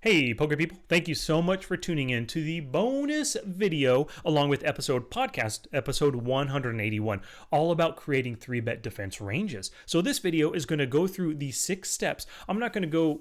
Hey, poker people, thank you so much for tuning in to the bonus video along with podcast episode 181, all about creating 3-bet defense ranges. So this video is going to go through the 6 steps. I'm not going to go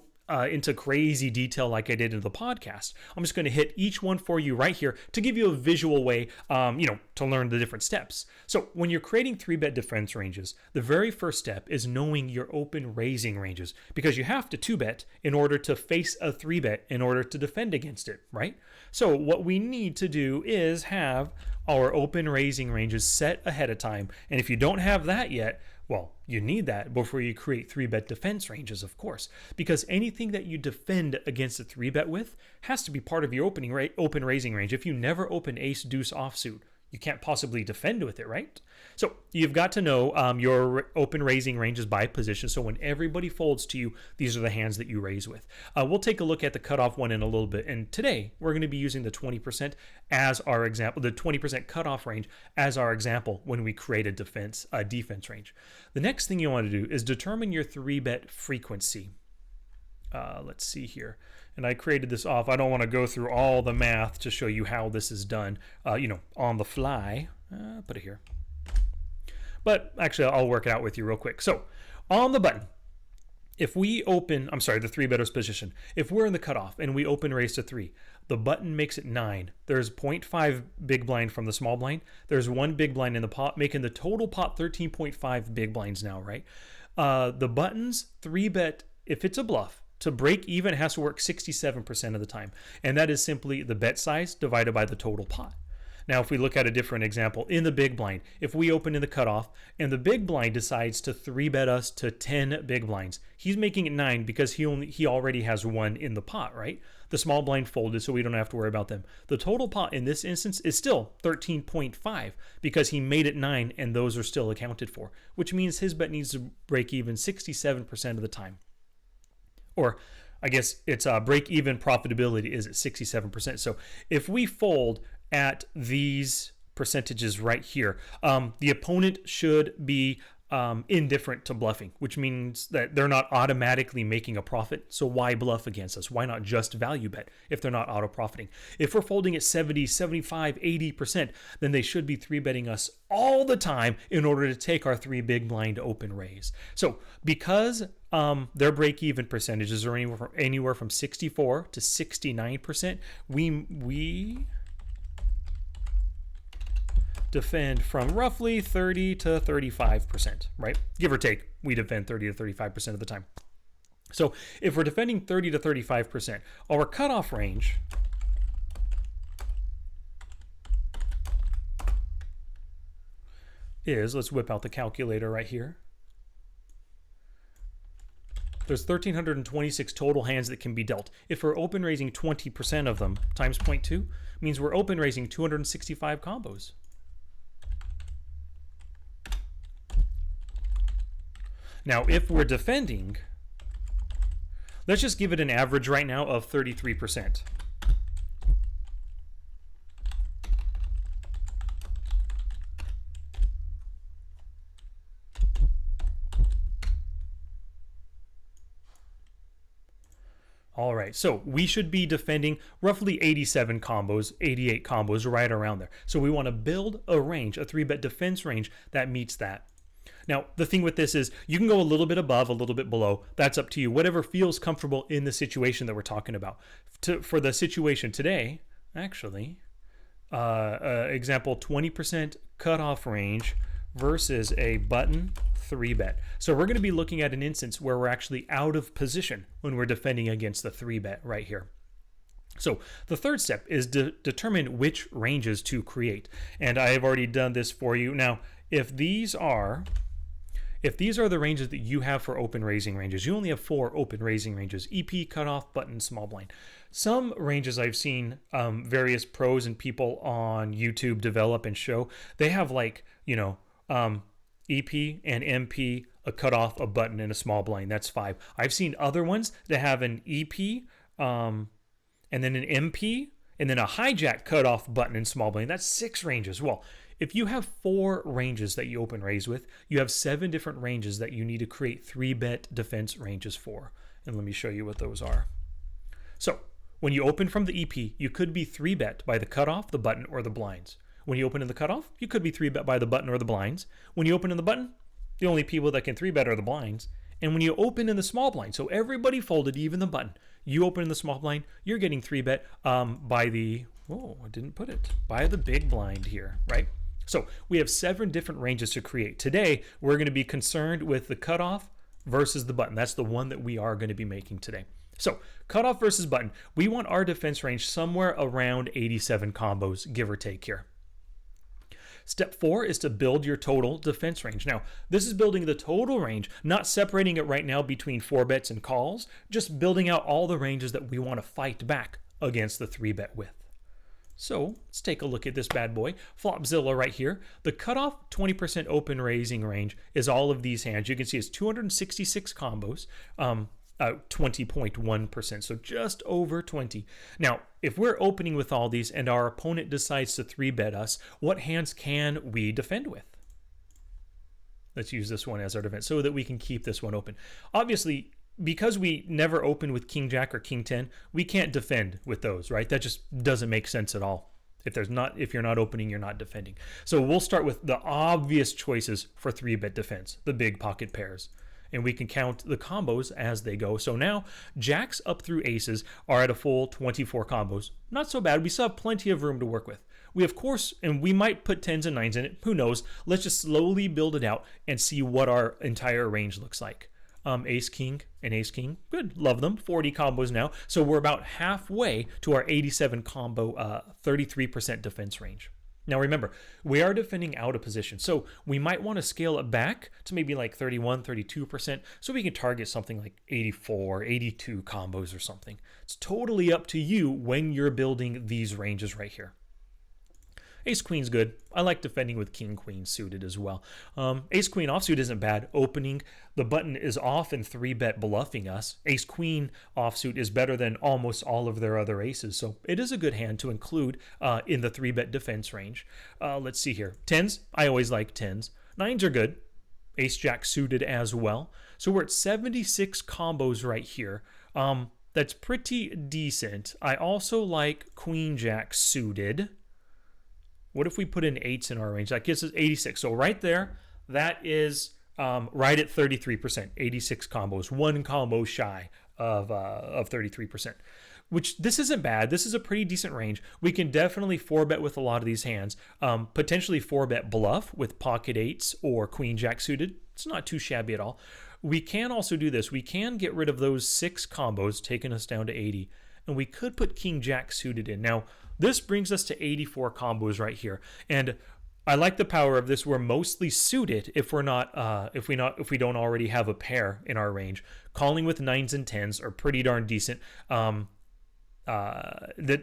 into crazy detail like I did in the podcast. I'm just going to hit each one for you right here to give you a visual way, to learn the different steps. So when you're creating 3-bet defense ranges, the very first step is knowing your open raising ranges, because you have to 2-bet in order to face a 3-bet in order to defend against it, right? So what we need to do is have our open raising ranges set ahead of time. And if you don't have that yet, well, you need that before you create 3-bet defense ranges, of course, because anything that you defend against a 3-bet with has to be part of your open raising range. If you never open ace deuce offsuit, you can't possibly defend with it, right? So you've got to know your open raising ranges by position. So when everybody folds to you, these are the hands that you raise with. We'll take a look at the cutoff one in a little bit. And today we're going to be using the 20% as our example, the 20% cutoff range as our example when we create a defense range. The next thing you want to do is determine your 3-bet frequency. Let's see here. And I created this off. I don't want to go through all the math to show you how this is done, on the fly. Put it here. But actually, I'll work it out with you real quick. So on the button, if we open, the 3-better's position, if we're in the cutoff and we open raise to 3, the button makes it 9. There's 0.5 big blind from the small blind. There's 1 big blind in the pot, making the total pot 13.5 big blinds now, right? The button's 3-bet, if it's a bluff, to break even, it has to work 67% of the time. And that is simply the bet size divided by the total pot. Now, if we look at a different example, in the big blind, if we open in the cutoff and the big blind decides to 3-bet us to 10 big blinds, he's making it 9 because he already has 1 in the pot, right? The small blind folded, so we don't have to worry about them. The total pot in this instance is still 13.5 because he made it 9 and those are still accounted for, which means his bet needs to break even 67% of the time. Or I guess its break-even profitability is at 67%. So if we fold at these percentages right here, the opponent should be indifferent to bluffing, which means that they're not automatically making a profit. So why bluff against us? Why not just value bet if they're not auto profiting? If we're folding at 70, 75, 80%, then they should be 3-betting us all the time in order to take our 3 big blind open raise. So because their break-even percentages are anywhere from 64 to 69%, we defend from roughly 30 to 35%, right? Give or take, we defend 30 to 35% of the time. So if we're defending 30 to 35%, our cutoff range is, let's whip out the calculator right here. There's 1,326 total hands that can be dealt. If we're open raising 20% of them times 0.2, means we're open raising 265 combos. Now, if we're defending, let's just give it an average right now of 33%. All right, so we should be defending roughly 87 combos, 88 combos, right around there. So we want to build a range, a 3-bet defense range that meets that. Now, the thing with this is you can go a little bit above, a little bit below. That's up to you. Whatever feels comfortable in the situation that we're talking about. For the situation today, actually, example 20% cutoff range versus a button 3-bet. So we're going to be looking at an instance where we're actually out of position when we're defending against the 3-bet right here. So the third step is to determine which ranges to create. And I have already done this for you. Now, if these are the ranges that you have for open raising ranges, you only have 4 open raising ranges: EP, cutoff, button, small blind. Some ranges I've seen various pros and people on YouTube develop and show, they have EP and MP, a cutoff, a button, and a small blind. That's 5. I've seen other ones that have an EP, and then an MP, and then a hijack cutoff, button, and small blind. That's 6 ranges. Well, if you have 4 ranges that you open raise with, you have 7 different ranges that you need to create 3-bet defense ranges for. And let me show you what those are. So When you open from the EP, you could be 3-bet by the cutoff, the button, or the blinds. When you open in the cutoff, you could be 3-bet by the button or the blinds. When you open in the button, the only people that can 3-bet are the blinds. And when you open in the small blind, so everybody folded, even the button, you open in the small blind, you're getting 3-bet by the, I didn't put it, by the big blind here, right? So we have 7 different ranges to create. Today, we're going to be concerned with the cutoff versus the button. That's the one that we are going to be making today. So cutoff versus button, we want our defense range somewhere around 87 combos, give or take here. Step 4 is to build your total defense range. Now, this is building the total range, not separating it right now between 4-bets and calls, just building out all the ranges that we want to fight back against the 3-bet with. So let's take a look at this bad boy. Flopzilla right here. The cutoff 20% open raising range is all of these hands. You can see it's 266 combos. 20.1%, so just over 20. Now, if we're opening with all these and our opponent decides to 3-bet us, what hands can we defend with? Let's use this one as our defense so that we can keep this one open. Obviously, because we never open with King Jack or King 10, we can't defend with those, right? That just doesn't make sense at all. If you're not opening, you're not defending. So we'll start with the obvious choices for 3-bet defense, the big pocket pairs. And we can count the combos as they go. So now jacks up through aces are at a full 24 combos. Not so bad. We still have plenty of room to work with. We, of course, and we might put 10s and 9s in it. Who knows? Let's just slowly build it out and see what our entire range looks like. Ace King and Ace King. Good. Love them. 40 combos now. So we're about halfway to our 87 combo, 33% defense range. Now remember, we are defending out of position, so we might want to scale it back to maybe like 31, 32%, so we can target something like 84, 82 combos or something. It's totally up to you when you're building these ranges right here. Ace Queen's good. I like defending with King Queen suited as well. Ace Queen offsuit isn't bad. Opening, the button is often 3-bet bluffing us. Ace Queen offsuit is better than almost all of their other aces, so it is a good hand to include in the 3-bet defense range. Let's see here. 10s, I always like 10s. 9s are good. Ace Jack suited as well. So we're at 76 combos right here. That's pretty decent. I also like Queen Jack suited. What if we put in 8s in our range? That gives us 86. So right there, that is right at 33%, 86 combos, one combo shy of 33%, which this isn't bad. This is a pretty decent range. We can definitely 4-bet with a lot of these hands, potentially 4-bet bluff with pocket 8s or Queen Jack suited. It's not too shabby at all. We can also do this. We can get rid of those 6 combos, taking us down to 80, and we could put King Jack suited in. Now, this brings us to 84 combos right here, and I like the power of this. We're mostly suited if we don't already have a pair in our range. Calling with 9s and 10s are pretty darn decent. That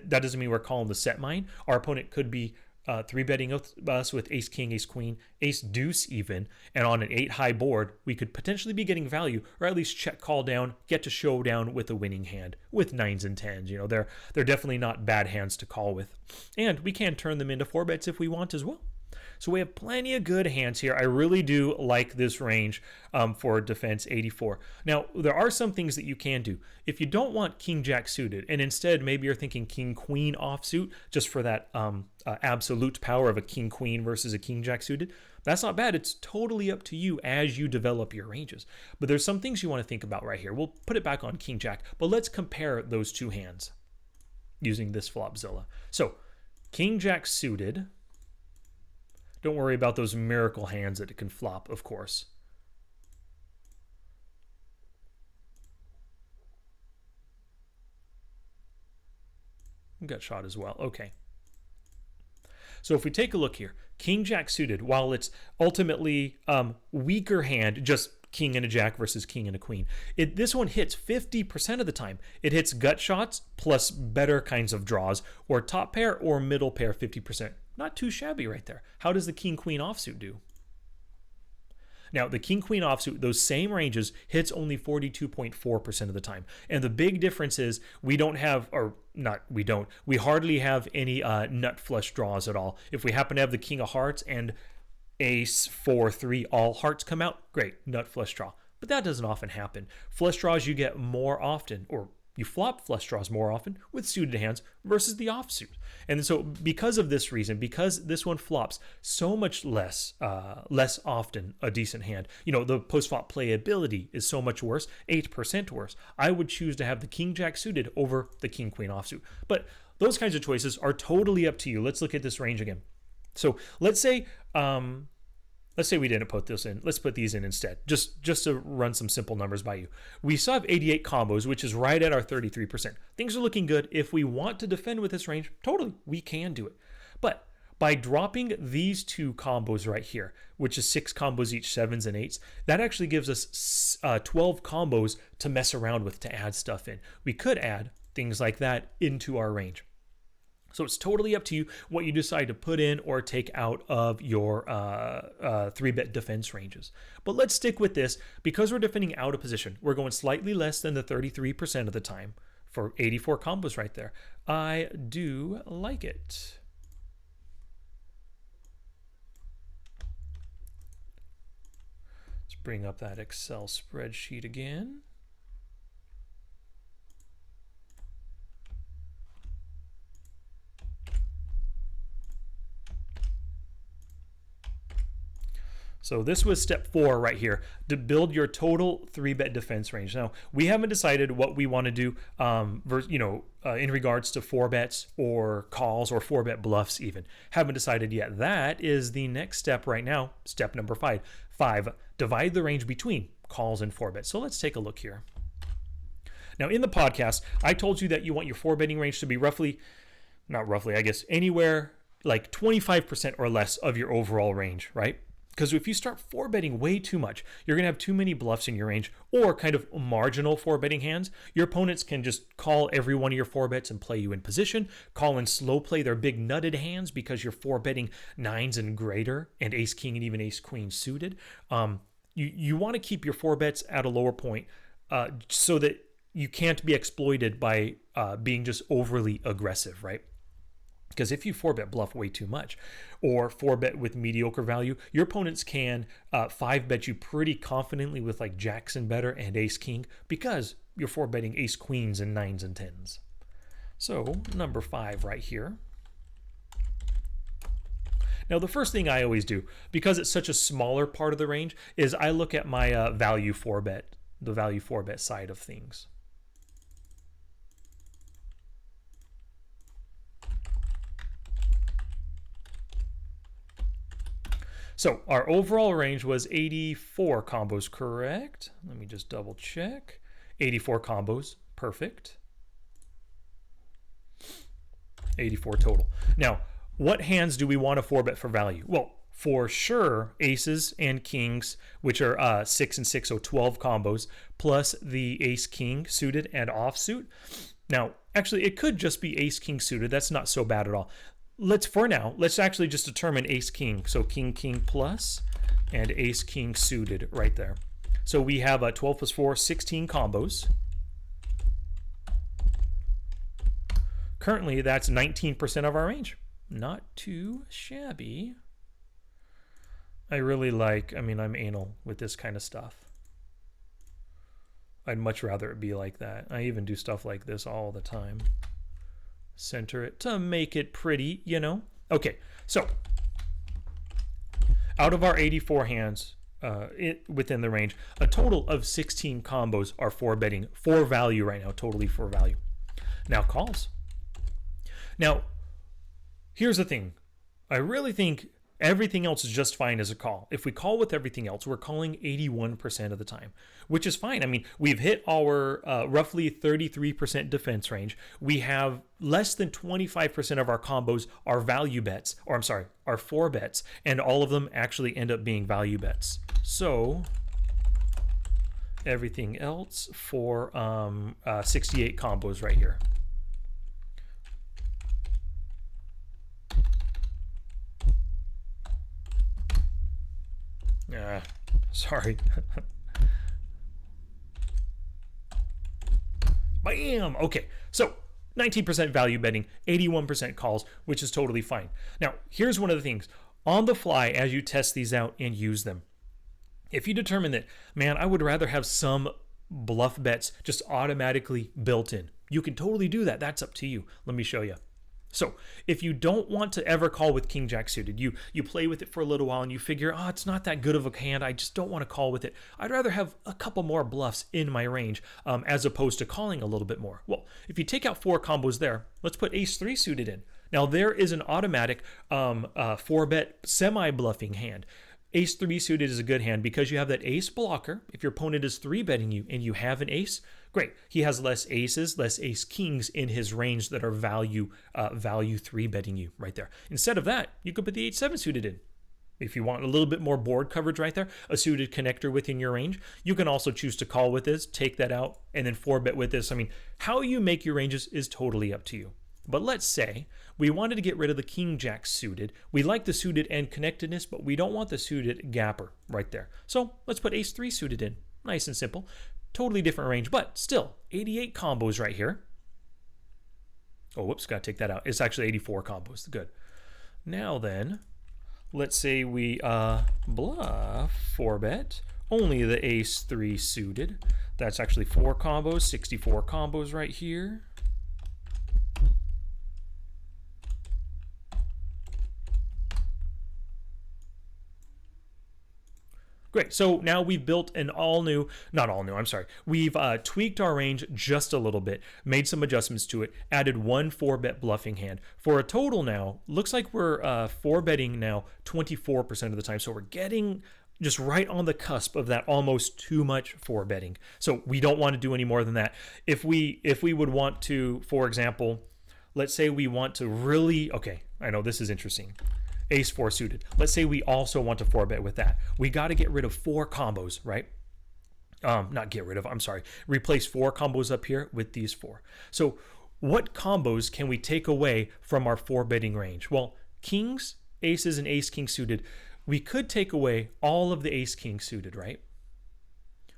doesn't mean we're calling the set mine. Our opponent could be 3-betting us with Ace King, Ace Queen, Ace Deuce even, and on an 8-high board, we could potentially be getting value, or at least check call down, get to showdown with a winning hand with 9s and 10s. You know, they're definitely not bad hands to call with, and we can turn them into 4-bets if we want as well. So we have plenty of good hands here. I really do like this range for defense 84. Now, there are some things that you can do. If you don't want King Jack suited, and instead maybe you're thinking King Queen offsuit, just for that absolute power of a King Queen versus a King Jack suited, that's not bad. It's totally up to you as you develop your ranges. But there's some things you want to think about right here. We'll put it back on King Jack, but let's compare those two hands using this Flopzilla. So, King Jack suited. Don't worry about those miracle hands that it can flop, of course. Got shot as well. Okay. So if we take a look here, King Jack suited, while it's ultimately weaker hand, just King and a Jack versus King and a Queen, this one hits 50% of the time. It hits gut shots plus better kinds of draws, or top pair or middle pair 50%. Not too shabby right there. How does the King Queen offsuit do? Now, the King Queen offsuit, those same ranges, hits only 42.4% of the time. And the big difference is we hardly have any nut flush draws at all. If we happen to have the King of Hearts and Ace 4-3 all hearts come out, great, nut flush draw. But that doesn't often happen. Flush draws you get more often, or You flop flush draws more often with suited hands versus the offsuit. And so because of this reason, because this one flops so much less often a decent hand, the post-flop playability is so much worse, 8% worse, I would choose to have the king jack suited over the king queen offsuit. But those kinds of choices are totally up to you. Let's look at this range again. So let's say we didn't put this in. Let's put these in instead, just to run some simple numbers by you. We still have 88 combos, which is right at our 33%. Things are looking good. If we want to defend with this range, totally, we can do it. But by dropping these two combos right here, which is 6 combos each, 7s and 8s, that actually gives us 12 combos to mess around with, to add stuff in. We could add things like that into our range. So it's totally up to you what you decide to put in or take out of your 3-bet defense ranges. But let's stick with this. Because we're defending out of position, we're going slightly less than the 33% of the time for 84 combos right there. I do like it. Let's bring up that Excel spreadsheet again. So this was step 4 right here, to build your total 3-bet defense range. Now, we haven't decided what we want to do in regards to 4-bets or calls or 4-bet bluffs even. Haven't decided yet. That is the next step right now, step number 5. 5, divide the range between calls and 4-bets. So let's take a look here. Now, in the podcast, I told you that you want your 4-betting range to be anywhere like 25% or less of your overall range, right? Because if you start 4-betting way too much, you're going to have too many bluffs in your range or kind of marginal 4-betting hands. Your opponents can just call every one of your 4-bets and play you in position, call and slow play their big nutted hands because you're 4-betting 9s and greater and ace-king and even ace-queen suited. You want to keep your 4-bets at a lower point so that you can't be exploited by being just overly aggressive, right? Because if you 4-bet bluff way too much or 4-bet with mediocre value, your opponents can 5-bet you pretty confidently with like jacks and better and ace-king because you're 4-betting ace-queens and 9s and 10s. So number 5 right here. Now the first thing I always do, because it's such a smaller part of the range, is I look at my value 4-bet, the value 4-bet side of things. So our overall range was 84 combos, correct? Let me just double check. 84 combos, perfect. 84 total. Now, what hands do we want to 4-bet for value? Well, for sure, aces and kings, which are 6 and 6, so 12 combos, plus the ace-king suited and offsuit. Now, actually, it could just be ace-king suited. That's not so bad at all. Let's actually just determine ace-king. So king-king plus and ace-king suited right there. So we have 12 plus 4, 16 combos. Currently, that's 19% of our range. Not too shabby. I'm anal with this kind of stuff. I'd much rather it be like that. I even do stuff like this all the time. Center it to make it pretty, Okay, so out of our 84 hands within the range, a total of 16 combos are 4-betting for value right now, totally for value. Now calls. Now, here's the thing. I really think everything else is just fine as a call. If we call with everything else, we're calling 81% of the time, which is fine. I mean, we've hit our roughly 33% defense range. We have less than 25% of our combos are value bets, are 4-bets, and all of them actually end up being value bets. So everything else for 68 combos right here. Sorry. Bam! Okay, so 19% value betting, 81% calls, which is totally fine. Now, here's one of the things. On the fly, as you test these out and use them, if you determine that, man, I would rather have some bluff bets just automatically built in. You can totally do that. That's up to you. Let me show you. So if you don't want to ever call with king jack suited, you play with it for a little while and you figure, oh, it's not that good of a hand, I just don't want to call with it. I'd rather have a couple more bluffs in my range as opposed to calling a little bit more. Well, if you take out 4 combos there, let's put ace 3 suited in. Now there is an automatic 4-bet semi-bluffing hand. Ace 3 suited is a good hand because you have that ace blocker. If your opponent is 3-betting you and you have an ace, great. He has less aces, less ace kings in his range that are value 3-betting you right there. Instead of that, you could put the 8-7 suited in. If you want a little bit more board coverage right there, a suited connector within your range, you can also choose to call with this, take that out, and then 4-bet with this. I mean, how you make your ranges is totally up to you. But let's say we wanted to get rid of the king jack suited. We like the suited and connectedness, but we don't want the suited gapper right there. So let's put ace 3 suited in. Nice and simple. Totally different range, but still 88 combos right here. Oh, whoops, got to take that out. It's actually 84 combos. Good. Now then, let's say we bluff 4-bet, only the ace 3 suited. That's actually 4 combos, 64 combos right here. Great. So now we've built an we've tweaked our range just a little bit, made some adjustments to it, added 1 4-bet bluffing hand. For a total now, looks like we're 4-betting now 24% of the time. So we're getting just right on the cusp of that almost too much 4-betting. So we don't want to do any more than that. If we would want to, for example, let's say we want to really, okay, I know this is interesting. Ace 4 suited. Let's say we also want to 4-bet with that. We got to get rid of 4 combos, right? Replace 4 combos up here with these 4. So what combos can we take away from our 4-betting range? Well, kings, aces, and ace king suited. We could take away all of the ace king suited, right?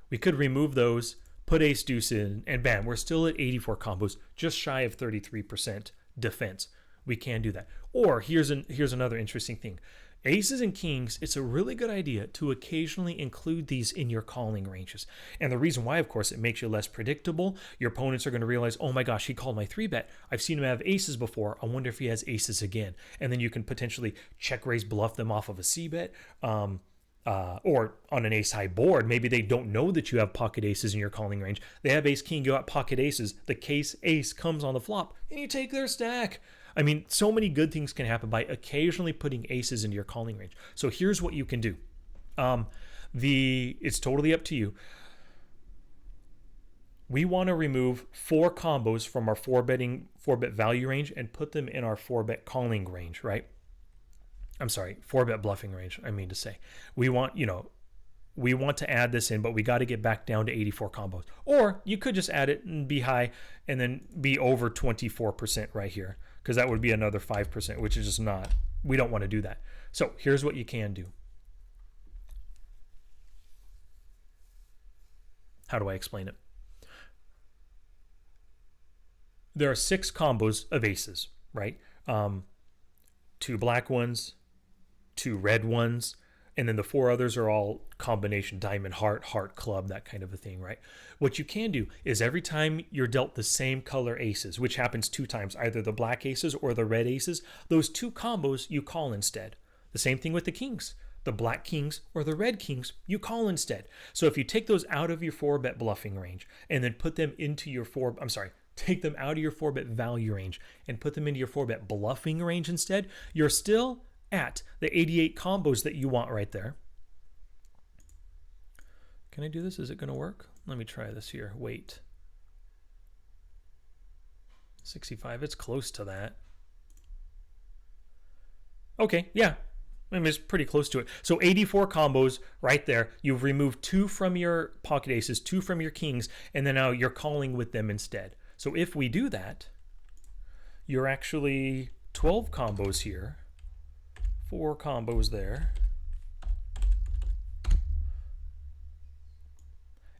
We could remove those, put ace deuce in, and bam, we're still at 84 combos, just shy of 33% defense. We can do that. Or here's another interesting thing. Aces and kings, it's a really good idea to occasionally include these in your calling ranges. And the reason why, of course, it makes you less predictable. Your opponents are going to realize, oh my gosh, he called my 3-bet. I've seen him have aces before. I wonder if he has aces again. And then you can potentially check raise bluff them off of a c-bet. Or on an ace high board, maybe they don't know that you have pocket aces in your calling range. They have ace king, you got pocket aces. The case ace comes on the flop and you take their stack. I mean, so many good things can happen by occasionally putting aces into your calling range. So here's what you can do. It's totally up to you. We want to remove 4 combos from our 4-bet value range and put them in our 4-bet calling range, right? I'm sorry, 4-bet bluffing range, I mean to say. We want to add this in, but we got to get back down to 84 combos. Or you could just add it and be high and then be over 24% right here, because that would be another 5%, which is just not, we don't want to do that. So here's what you can do. How do I explain it? There are 6 combos of aces, right? 2 black ones, 2 red ones, and then the 4 others are all combination diamond, heart, heart, club, that kind of a thing, right? What you can do is every time you're dealt the same color aces, which happens 2 times, either the black aces or the red aces, those 2 combos you call instead. The same thing with the kings. The black kings or the red kings, you call instead. So if you take those out of your 4-bet bluffing range and then put them into your take them out of your 4-bet value range and put them into your 4-bet bluffing range instead, you're still at the 88 combos that you want right there. Can I do this? Is it going to work? Let me try this here. Wait. 65, it's close to that. Okay, yeah. I mean, it's pretty close to it. So 84 combos right there. You've removed 2 from your pocket aces, 2 from your kings, and then now you're calling with them instead. So if we do that, you're actually 12 combos here. 4 combos there.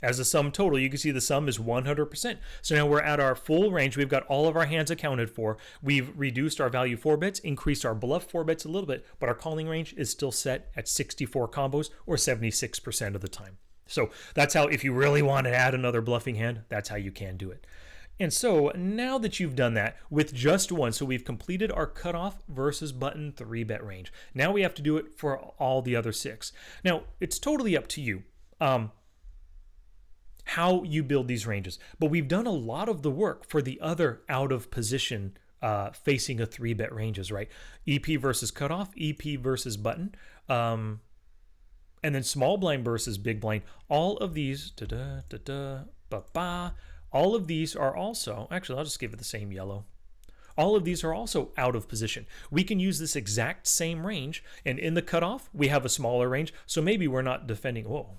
As a sum total, you can see the sum is 100%. So now we're at our full range. We've got all of our hands accounted for. We've reduced our value 4-bets, increased our bluff 4-bets a little bit, but our calling range is still set at 64 combos or 76% of the time. So that's how, if you really want to add another bluffing hand, that's how you can do it. And so now that you've done that with just one, so we've completed our cutoff versus button 3-bet range. Now we have to do it for all the other 6. Now, it's totally up to you how you build these ranges. But we've done a lot of the work for the other out of position facing a 3-bet ranges, right? EP versus cutoff, EP versus button, and then small blind versus big blind. All of these, all of these are also, actually, I'll just give it the same yellow. All of these are also out of position. We can use this exact same range, and in the cutoff, we have a smaller range, so maybe we're not defending, whoa.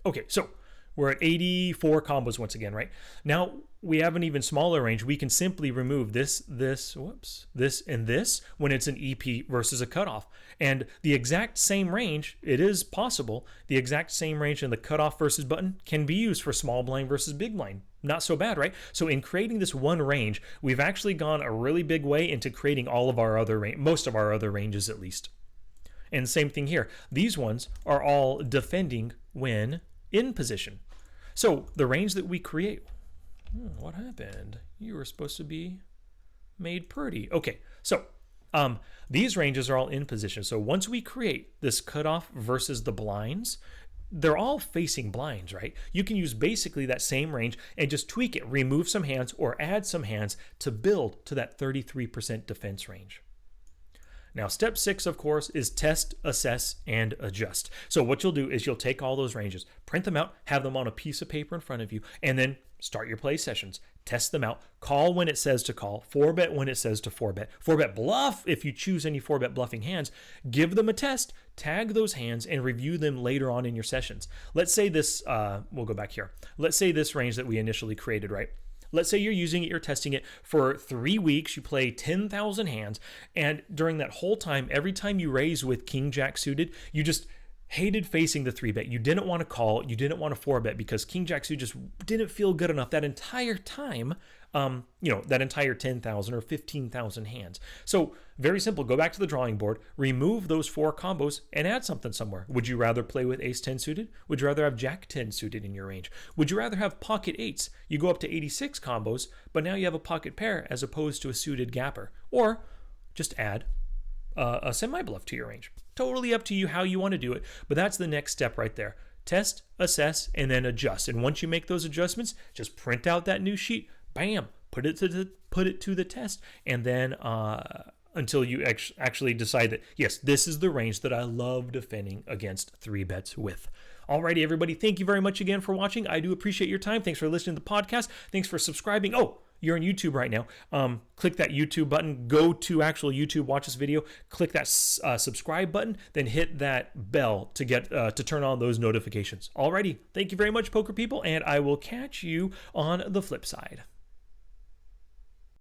Okay, so we're at 84 combos once again, right? Now we have an even smaller range. We can simply remove this, and this when it's an EP versus a cutoff. And the exact same range, it is possible, the exact same range in the cutoff versus button can be used for small blind versus big blind. Not so bad, right? So in creating this one range, we've actually gone a really big way into creating all of our other most of our other ranges at least. And same thing here. These ones are all defending when in position. So the range that we create, what happened? You were supposed to be made pretty. Okay, so these ranges are all in position. So once we create this cutoff versus the blinds, they're all facing blinds, right? You can use basically that same range and just tweak it, remove some hands or add some hands to build to that 33% defense range. Now, step 6, of course, is test, assess, and adjust. So what you'll do is you'll take all those ranges, print them out, have them on a piece of paper in front of you, and then start your play sessions. Test them out. Call when it says to call. 4-bet when it says to 4-bet. 4-bet bluff if you choose any 4-bet bluffing hands. Give them a test, tag those hands, and review them later on in your sessions. Let's say this, we'll go back here. Let's say this range that we initially created, right? Let's say you're using it, you're testing it for 3 weeks, you play 10,000 hands, and during that whole time, every time you raise with King Jack suited, you just hated facing the 3-bet. You didn't want to call, you didn't want to 4-bet because King Jack suited just didn't feel good enough that entire time, that entire 10,000 or 15,000 hands. So very simple, go back to the drawing board, remove those 4 combos and add something somewhere. Would you rather play with Ace 10 suited? Would you rather have Jack 10 suited in your range? Would you rather have pocket 8s? You go up to 86 combos, but now you have a pocket pair as opposed to a suited gapper. Or just add a semi-bluff to your range. Totally up to you how you want to do it, but that's the next step right there. Test, assess, and then adjust. And once you make those adjustments, just print out that new sheet, bam, put it to the test, and then until you actually decide that, yes, this is the range that I love defending against 3-bets with. Alrighty, everybody, thank you very much again for watching. I do appreciate your time. Thanks for listening to the podcast. Thanks for subscribing. Oh, you're on YouTube right now. Click that YouTube button. Go to actual YouTube, watch this video. Click that subscribe button, then hit that bell to get to turn on those notifications. Alrighty, thank you very much, poker people, and I will catch you on the flip side.